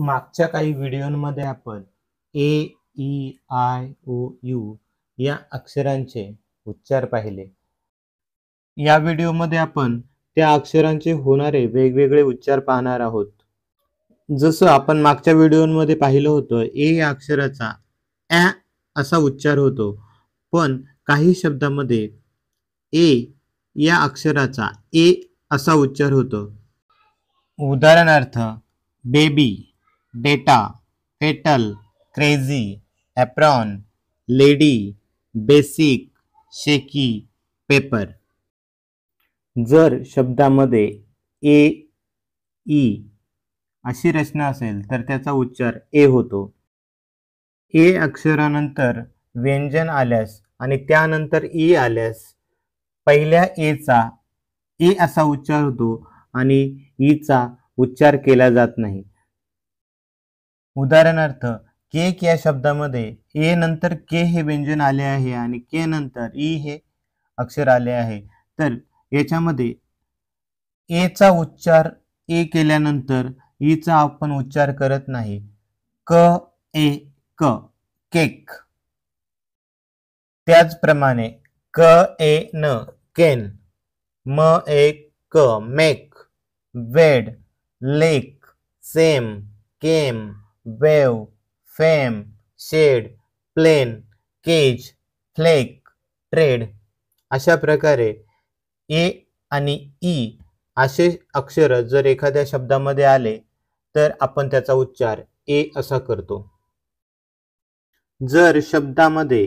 मागच्या काही व्हिडिओमध्ये आपण ए, ई, आय, ओ, यू या अक्षरांचे उच्चार पाहिले. या व्हिडिओमध्ये आपण त्या अक्षरांचे होणारे वेगवेगळे उच्चार पाहणार आहोत. जसं आपण मागच्या व्हिडिओमध्ये पाहिलं होतं, ए या अक्षराचा ॲ असा उच्चार होतो, पण काही शब्दामध्ये ए या अक्षराचा ए असा उच्चार होतो. उदाहरणार्थ baby, data, fetal, crazy, apron, lady, basic, shaky, paper. जर शब्दामध्ये ए, ई अशी रचना असेल तर त्याचा उच्चार ए होतो. ए अक्षरानंतर व्यंजन आल्यास आणि त्यानंतर ई आल्यास पहिल्या एचा ए असा उच्चार होतो आणि ईचा उच्चार केला जात नाही. उदाहरणार्थ केक या शब्दामध्ये ए नंतर के हे व्यंजन आले आहे आणि के नंतर ई हे अक्षर आले आहे. तर याच्यामध्ये एचा उच्चार ए केल्यानंतर ईचा आपण उच्चार करत नाही. क ए क केक. त्याचप्रमाणे क ए न केन, म ए क make, wade, lake, same, came, wave, fame, shade, plane, cage, flake, trade. अशा प्रकारे ए आणि ई असे अक्षर जर एखाद्या शब्दामध्ये आले तर आपण त्याचा उच्चार ए असा करतो. जर शब्दामध्ये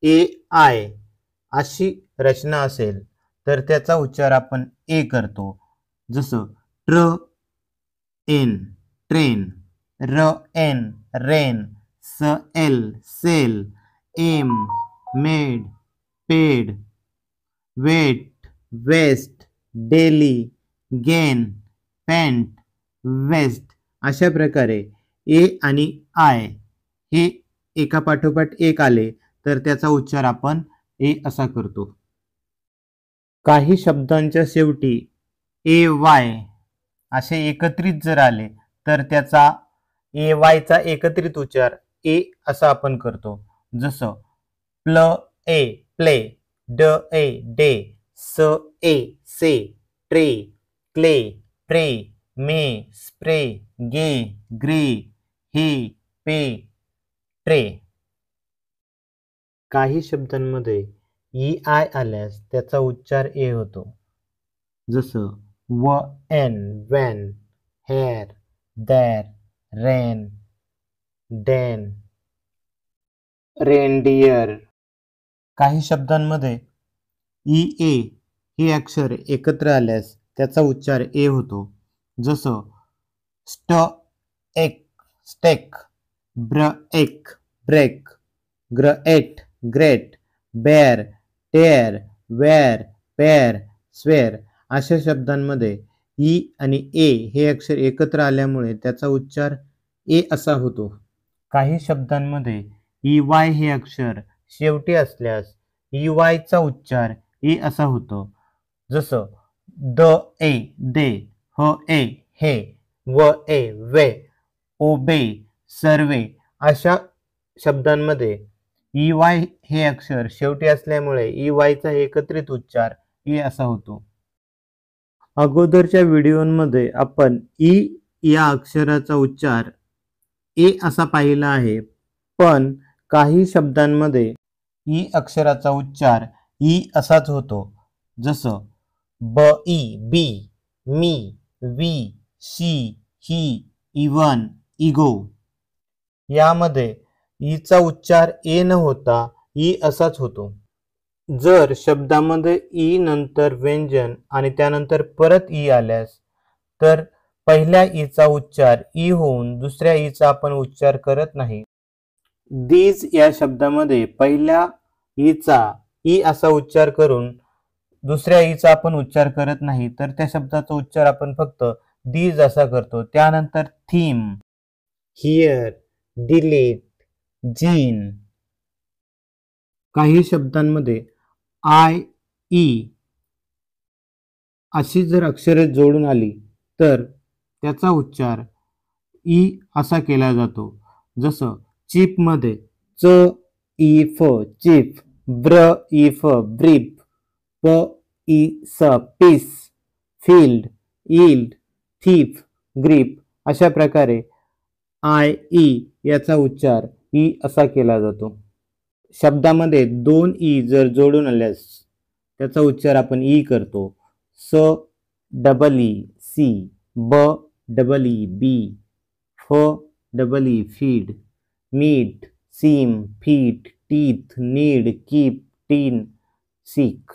ए आय अशी रचना असेल तर त्याचा उच्चार आपण ए करतो. जसं ट्र एन ट्रेन, र एन रेन, स एल सेल, एम made, paid, wait, waste, daily, gain, paint, waste. अशा प्रकारे ए आणि आय हे एका पाठोपाठ एक आले तर त्याचा उच्चार आपण ए असा करतो. काही शब्दांच्या शेवटी ए वाय असे एकत्रित जर आले तर त्याचा ए वायचा एकत्रित उच्चार ए असा आपण करतो. जसं प्ल ए प्ले, ड ए डे, स ए से, ट्रे, क्ले, प्रे, मे, स्प्रे, गे, ग्रे, हे, पे, ट्रे. काही शब्दांमध्ये ई आय आल्यास त्याचा उच्चार ए होतो. जसं व एन वेन, हेअर, देर, रेन, डेन, रेनडियर. काही शब्दांमध्ये ई ए हे अक्षर एकत्र आल्यास त्याचा उच्चार ए होतो. जसं स्ट एक स्टेक, ब्र एक ब्रेक, ग्र एट ग्रेट, बेर टेअर, वेअर पेअर, स्वेअर. अशा शब्दांमध्ये ई आणि ए हे अक्षर एकत्र आल्यामुळे त्याचा उच्चार ए असा होतो. काही शब्दांमध्ये ई वाय हे अक्षर शेवटी असल्यास ई वायचा उच्चार ए असा होतो. जसं द ए दे, ह ए हे, व ए वे, ओबे सर्वे. अशा शब्दांमध्ये ई वाय हे अक्षर शेवटी असल्यामुळे ई वायचा एकत्रित उच्चार ए असा होतो. अगोदरच्या व्हिडिओमध्ये आपण ई या अक्षराचा उच्चार ए असा पाहिला आहे, पण काही शब्दांमध्ये ई अक्षराचा उच्चार ई असाच होतो. जसं ब ई be, me, we, she, he, even, ego. यामध्ये ईचा उच्चार ए न होता ई असाच होतो. जर शब्दामध्ये ई नंतर व्यंजन आणि त्यानंतर परत ई आल्यास तर पहिल्या ईचा उच्चार ई होऊन दुसऱ्या ईचा आपण उच्चार करत नाही. दीज या शब्दामध्ये पहिल्या ईचा ई असा उच्चार करून दुसऱ्या ईचा आपण उच्चार करत नाही, तर त्या शब्दाचा उच्चार आपण फक्त दीज असा करतो. त्यानंतर थीम, हिअर, डिलीट, जीन. काही शब्दांमध्ये आय ई अशी जर अक्षरे जोडून आली तर त्याचा उच्चार ई असा केला जातो. जसं चिप मध्ये च ई फ चिफ, ब्र ई फ ब्रीफ, प ई स piece, field, yield, thief, grip अशा प्रकारे आय ई याचा उच्चार ई असा केला जातो. शब्दामध्ये दोन ई जर जोडून आल्यास त्याचा उच्चार आपण ई करतो. स डबल ई सी, ब डबल ई बी, फ double E feed, meet, seem, feet, teeth, need, keep, teen, seek.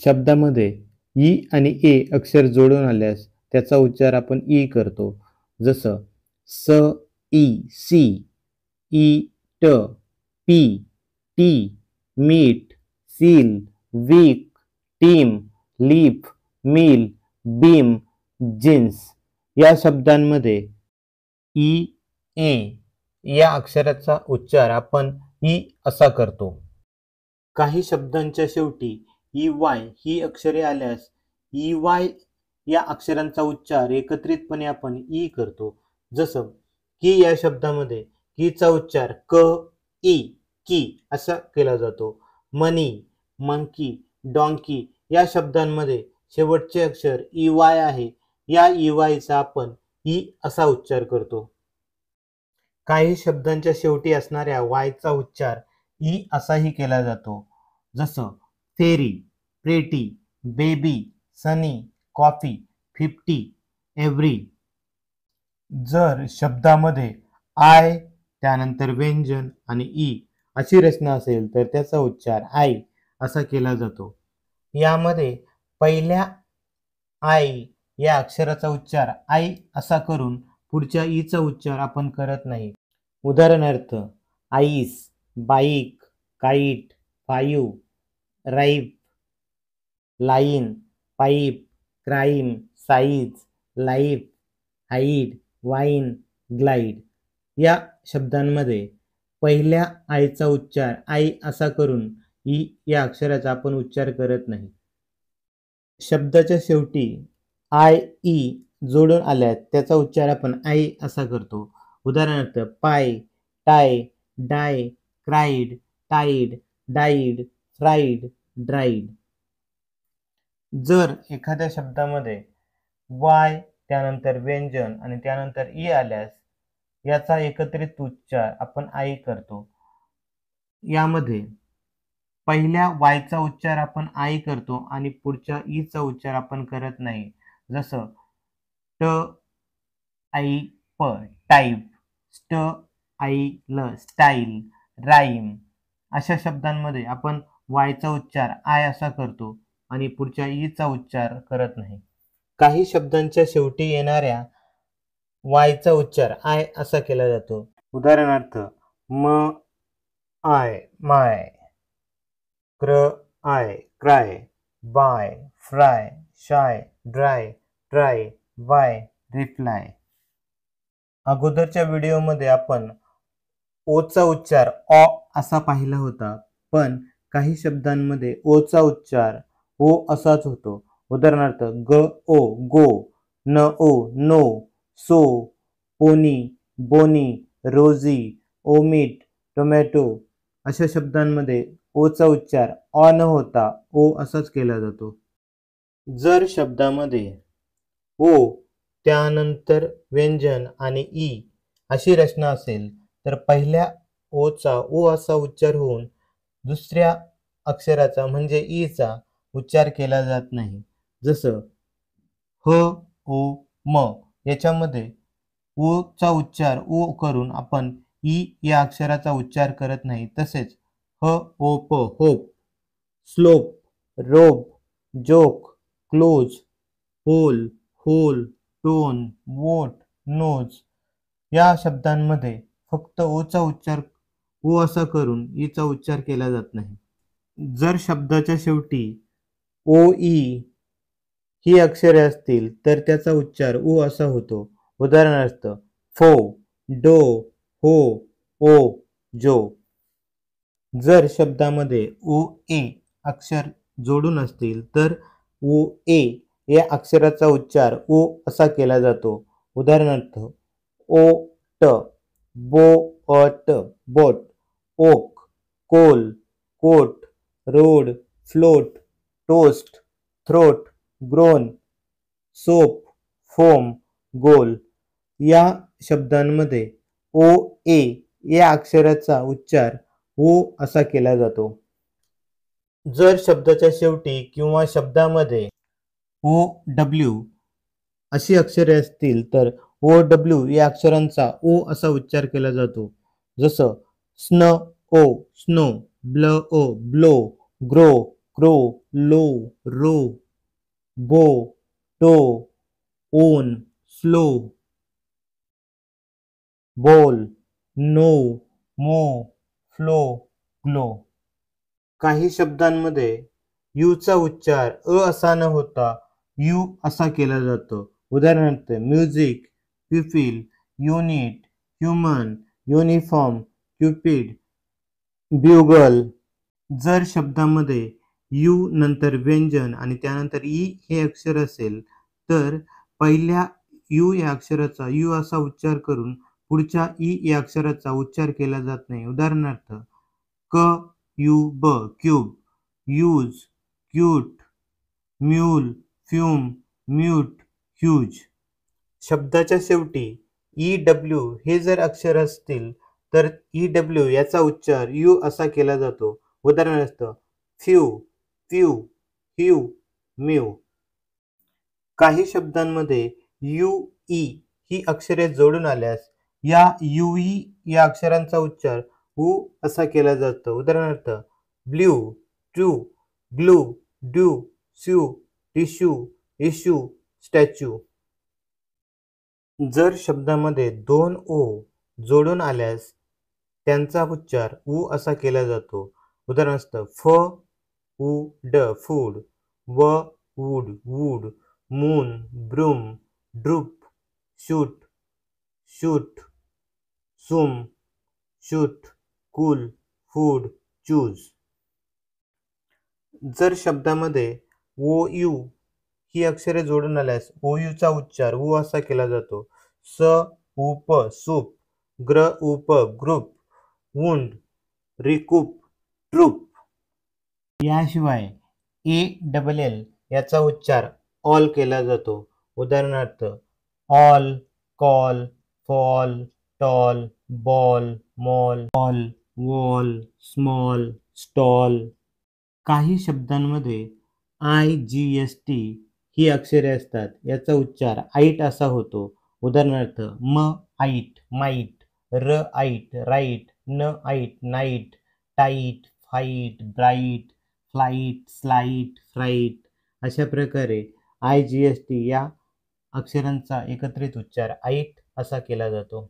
शब्दामध्ये ई आणि ए अक्षर जोडून आल्यास त्याचा उच्चार आपण ई करतो. जसं स ई सी, ई ट, pea, tea, meat, seal, week, team, leaf, meal, beam, jeans या शब्दांमध्ये ई ए या अक्षराचा उच्चार आपण ई असा करतो. काही शब्दांच्या शेवटी ई वाय ही अक्षरे आल्यास ई वाय या अक्षरांचा उच्चार एकत्रितपणे आपण ई करतो. जसं की या शब्दामध्ये कीचा उच्चार क ई की असा केला जातो. मनी, मंकी, डॉंकी या शब्दांमध्ये शेवटचे अक्षर ई वाय आहे. या ई वायचा आपण ई असा उच्चार करतो. काही शब्दांच्या शेवटी असणाऱ्या वायचा उच्चार ई असाही केला जातो. जसं फेरी, प्रेटी, बेबी, सनी, कॉफी, 50, एव्हरी. जर शब्दामध्ये आय त्यानंतर व्यंजन आणि ई अशी रचना असेल तर त्याचा उच्चार आय असा केला जातो. यामध्ये पहिल्या आय या अक्षराचा उच्चार आय असा करून पुढच्या ईचा उच्चार आपण करत नाही. उदाहरणार्थ ice, bike, kite, five, ripe, line, pipe, crime, size, life, hide, wine, glide या शब्दांमध्ये पहिल्या आयचा उच्चार आय असा करून ई या अक्षराचा आपण उच्चार करत नाही. शब्दाच्या शेवटी आय ई जोडून आल्यास त्याचा उच्चार आपण आय असा करतो. उदाहरणार्थ pie, tie, die, cried, tied, died, fried, dried. जर एखाद्या शब्दामध्ये वाय त्यानंतर व्यंजन आणि त्यानंतर ई आल्यास याचा एकत्रित उच्चार आपण आय करतो. यामध्ये पहिल्या वायचा उच्चार आपण आय करतो आणि पुढच्या ईचा उच्चार आपण करत नाही. जसं ट आई प टाईप, स्ट आई ल स्टाईल, राईम अशा शब्दांमध्ये आपण वायचा उच्चार आय असा करतो आणि पुढच्या ईचा उच्चार करत नाही. काही शब्दांच्या शेवटी येणाऱ्या वायचा उच्चार आय असा केला जातो. उदाहरणार्थ म आय माय, क्र आय cry, buy fry, shy dry, try, why reply. अगोदरच्या व्हिडिओमध्ये आपण ओचा उच्चार ऑ असा पाहिला होता, पण काही शब्दांमध्ये ओचा उच्चार ओ असाच होतो. उदाहरणार्थ ग ओ गो, न ओ no, so, pony, bony, rosy, omit, tomato अशा शब्दांमध्ये ओचा उच्चार ऑ न होता ओ असाच केला जातो. जर शब्दामध्ये ओ त्यानंतर व्यंजन आणि ई अशी रचना असेल तर पहिल्या ओचा ओ असा उच्चार होऊन दुसऱ्या अक्षराचा म्हणजे ईचा उच्चार केला जात नाही. जसं ह ओ म याच्यामध्ये ओ चा उच्चार ओ करून आपण ई या अक्षराचा उच्चार करत नाही. तसेच ह ओ प hope, slope, rope, joke, close, hole, whole, tone, vote, nose या शब्दांमध्ये फक्त ओचा उच्चार ओ असा करून ईचा उच्चार केला जात नाही. जर शब्दाच्या शेवटी ओ ई ही अक्षरे असतील तर त्याचा उच्चार ओ असा होतो. उदाहरणार्थ फो, डो, हो, ओ, जो. जर शब्दामध्ये ओ ए अक्षर जोडून असतील तर ओ ए या अक्षराचा उच्चार ओ असा केला जातो. उदाहरणार्थ oat, boat, boat, oak, coal, coat, road, float, toast, throat, groan, soap, foam, goal. या शब्दांमध्ये ओ ए या अक्षराचा उच्चार ओ असा केला जातो. जर शब्दाच्या शेवटी किंवा शब्दामध्ये ओ डब्ल्यू अशी अक्षरे असतील तर ओ डब्ल्यू या अक्षरांचा ओ असा उच्चार केला जातो. जसं स्न ओ स्नो, ब्ल O blow, grow crow, low row, bow tow, own slow, bowl, no, mow, flow, glow. काही शब्दांमध्ये यूचा उच्चार असा न होता यू असा केला जातो. उदाहरणार्थ music, pupil, unit, human, uniform, cupid, bugle. जर शब्दामध्ये यू नंतर व्यंजन आणि त्यानंतर ई हे अक्षर असेल तर पहिल्या यू या अक्षराचा यू असा उच्चार करून पुढच्या ई या अक्षराचा उच्चार केला जात नाही. उदाहरणार्थ क यू ब, cube, use, cute, mule, fume, mute, huge. शब्दाच्या शेवटी ई डब्ल्यू हे जर अक्षर असतील तर ई डब्ल्यू याचा उच्चार यू असा केला जातो. उदाहरणार्थ फ्यू, फ्यू, ह्यू, म्यू. काही शब्दांमध्ये यू ई ही अक्षरे जोडून आल्यास या यू ई या अक्षरांचा उच्चार उ असा केला जातो. उदाहरणार्थ blue, true, glue, due, sue, tissue, issue, statue. जर शब्दामध्ये दोन ओ जोडून आल्यास त्यांचा उच्चार उ असा केला जातो. उदाहरणार्थ फ उ ड फूड, व wood wood, moon broom, droop shoot, shoot, sum, shoot, cool, food, choose. जर शब्दामध्ये ओ यू ही अक्षरे जोडून आल्यास ओ यूचा उच्चार उ असा केला जातो. स उप सूप, ग्र उप ग्रुप, वुंड, रिकूप, ट्रूप. याशिवाय ए डबल एल याचा उच्चार ऑल केला जातो. उदाहरणार्थ all, call, fall, tall, ball, mall, all, wall, small, stall. काही शब्दांमध्ये IGST ही अक्षरे असतात. याचा उच्चार आईट असा होतो. उदाहरणार्थ म आईट, माईट, र आईट, राईट, न आईट, night, tight, fight, bright, flight, slight, fright. अशा प्रकारे IGST या अक्षरांचा एकत्रित उच्चार आईट असा केला जातो.